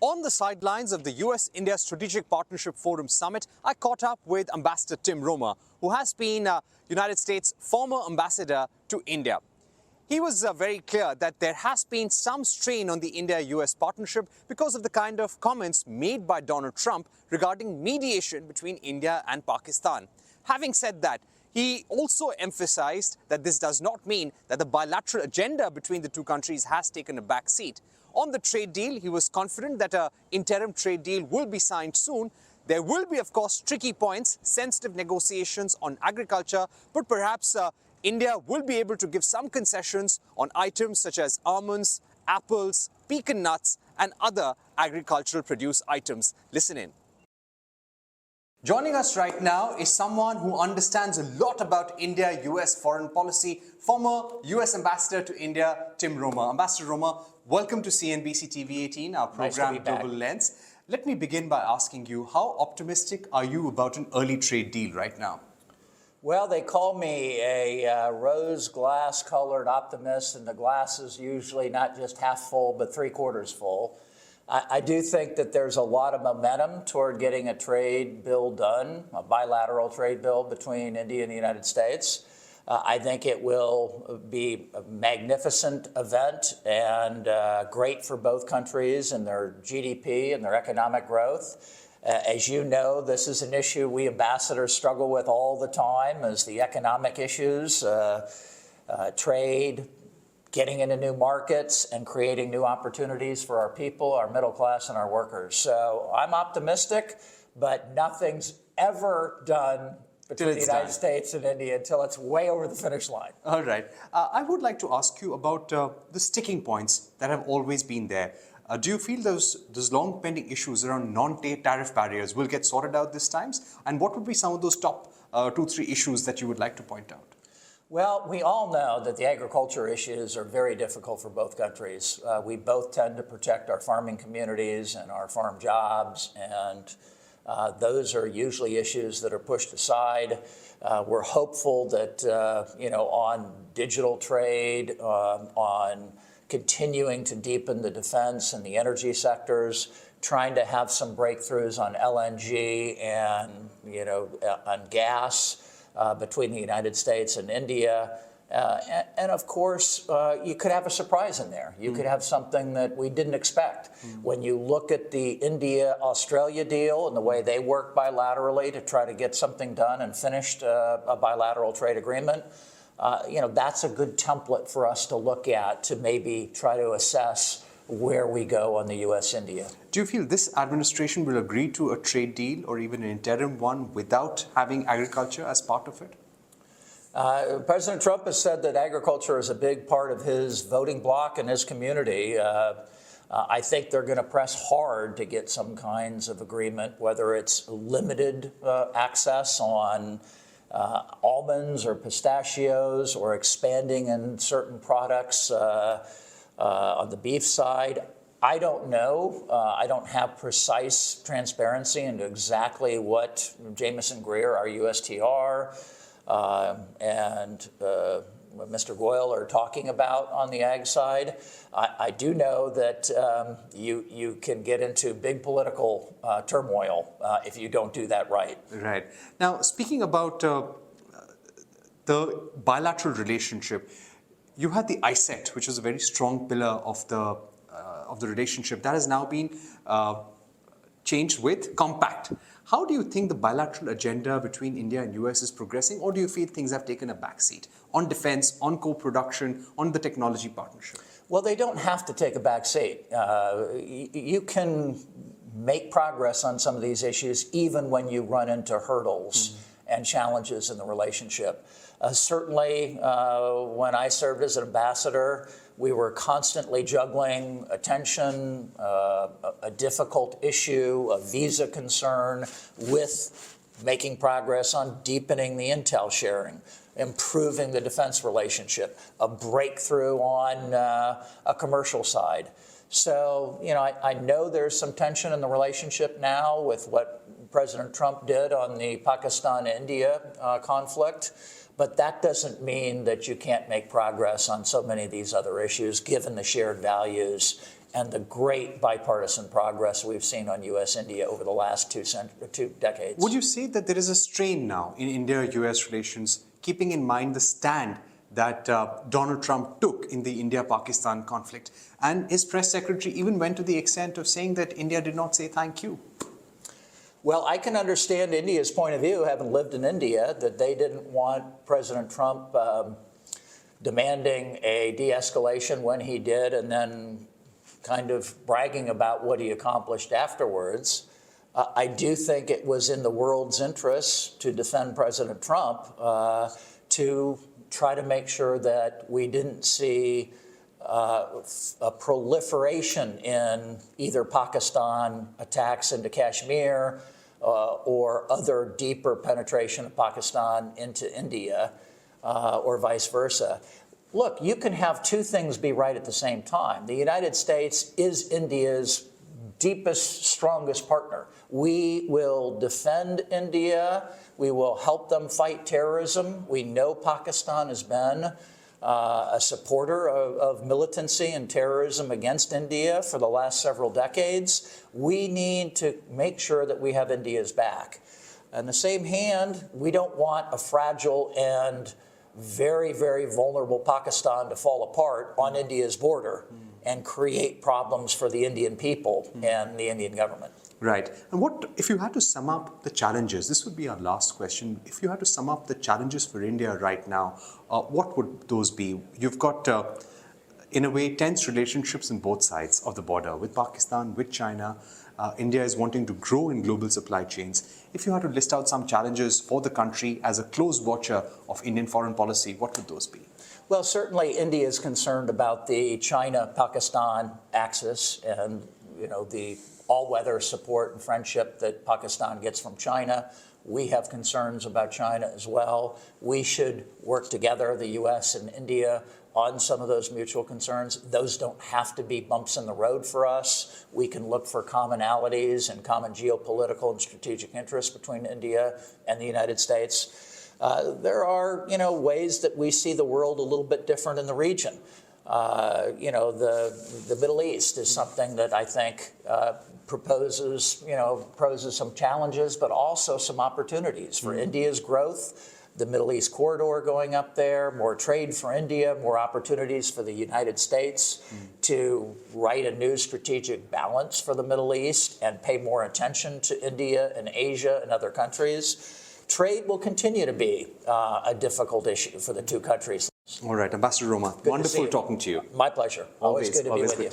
On the sidelines of the US-India Strategic Partnership Forum Summit, I caught up with Ambassador Tim Roemer, who has been United States' former ambassador to India. He was very clear that there has been some strain on the India-US partnership because of the kind of comments made by Donald Trump regarding mediation between India and Pakistan. Having said that, he also emphasized that this does not mean that the bilateral agenda between the two countries has taken a back seat. On the trade deal, he was confident that an interim trade deal will be signed soon. There will be, of course, tricky points, sensitive negotiations on agriculture, but perhaps India will be able to give some concessions on items such as almonds, apples, pecan nuts, and other agricultural produce items. Listen in. Joining us right now is someone who understands a lot about India-US foreign policy, former US Ambassador to India, Tim Roemer. Ambassador Roemer, welcome to CNBC-TV18, our program Global Lens. Let me begin by asking you, how optimistic are you about an early trade deal right now? Well, they call me a rose glass colored optimist, and the glass is usually not just half full, but three-quarters full. I do think that there's a lot of momentum toward getting a trade bill done, a bilateral trade bill between India and the United States. I think it will be a magnificent event and great for both countries and their GDP and their economic growth. As you know, this is an issue we ambassadors struggle with all the time, is the economic issues, trade, getting into new markets and creating new opportunities for our people, our middle class, and our workers. So I'm optimistic, but nothing's ever done between the United States and India until it's way over the finish line. All right. I would like to ask you about the sticking points that have always been there. Do you feel those long pending issues around non-tariff barriers will get sorted out this time? And what would be some of those top 2-3 issues that you would like to point out? Well, we all know that the agriculture issues are very difficult for both countries. We both tend to protect our farming communities and our farm jobs, and those are usually issues that are pushed aside. We're hopeful that, on digital trade, on continuing to deepen the defense and the energy sectors, trying to have some breakthroughs on LNG and, on gas, between the United States and India. And of course, you could have a surprise in there. You could have something that we didn't expect. When you look at the India-Australia deal and the way they work bilaterally to try to get something done and finished a bilateral trade agreement, that's a good template for us to look at to maybe try to assess where we go on the U.S.-India. Do you feel this administration will agree to a trade deal or even an interim one without having agriculture as part of it? President Trump has said that agriculture is a big part of his voting bloc and his community. I think they're going to press hard to get some kinds of agreement, whether it's limited access on almonds or pistachios or expanding in certain products. On the beef side, I don't know. I don't have precise transparency into exactly what Jameson Greer, our USTR, and Mr. Goyle are talking about on the ag side. I do know that you can get into big political turmoil if you don't do that right. Right. Now, speaking about the bilateral relationship, you had the ISET, which was a very strong pillar of the relationship. That has now been changed with Compact. How do you think the bilateral agenda between India and US is progressing, or do you feel things have taken a backseat on defense, on co-production, on the technology partnership? Well, they don't have to take a backseat. You can make progress on some of these issues even when you run into hurdles and challenges in the relationship. Certainly, when I served as an ambassador, we were constantly juggling attention, a difficult issue, a visa concern, with making progress on deepening the intel sharing, improving the defense relationship, a breakthrough on a commercial side. So, I know there's some tension in the relationship now with what President Trump did on the Pakistan-India conflict. But that doesn't mean that you can't make progress on so many of these other issues, given the shared values and the great bipartisan progress we've seen on U.S.-India over the last two decades. Would you say that there is a strain now in India-U.S. relations, keeping in mind the stand that Donald Trump took in the India-Pakistan conflict? And his press secretary even went to the extent of saying that India did not say thank you. Well, I can understand India's point of view, having lived in India, that they didn't want President Trump demanding a de-escalation when he did, and then kind of bragging about what he accomplished afterwards. I do think it was in the world's interest to defend President Trump, to try to make sure that we didn't see a proliferation in either Pakistan attacks into Kashmir or other deeper penetration of Pakistan into India or vice versa. Look, you can have two things be right at the same time. The United States is India's deepest, strongest partner. We will defend India. We will help them fight terrorism. We know Pakistan has been a supporter of militancy and terrorism against India for the last several decades. We need to make sure that we have India's back. On the same hand, we don't want a fragile and very, very vulnerable Pakistan to fall apart on India's border and create problems for the Indian people and the Indian government. Right. And what, if you had to sum up the challenges, this would be our last question. If you had to sum up the challenges for India right now, what would those be? You've got, in a way, tense relationships on both sides of the border, with Pakistan, with China. India is wanting to grow in global supply chains. If you had to list out some challenges for the country as a close watcher of Indian foreign policy, what would those be? Well, certainly India is concerned about the China-Pakistan axis and, the all-weather support and friendship that Pakistan gets from China. We have concerns about China as well. We should work together, the U.S. and India, on some of those mutual concerns. Those don't have to be bumps in the road for us. We can look for commonalities and common geopolitical and strategic interests between India and the United States. There are, ways that we see the world a little bit different in the region. The Middle East is something that I think proposes some challenges, but also some opportunities for India's growth. The Middle East corridor going up there, more trade for India, more opportunities for the United States to write a new strategic balance for the Middle East and pay more attention to India and Asia and other countries. Trade will continue to be a difficult issue for the two countries. All right, Ambassador Roemer, wonderful talking to you. My pleasure. Always good to be with you.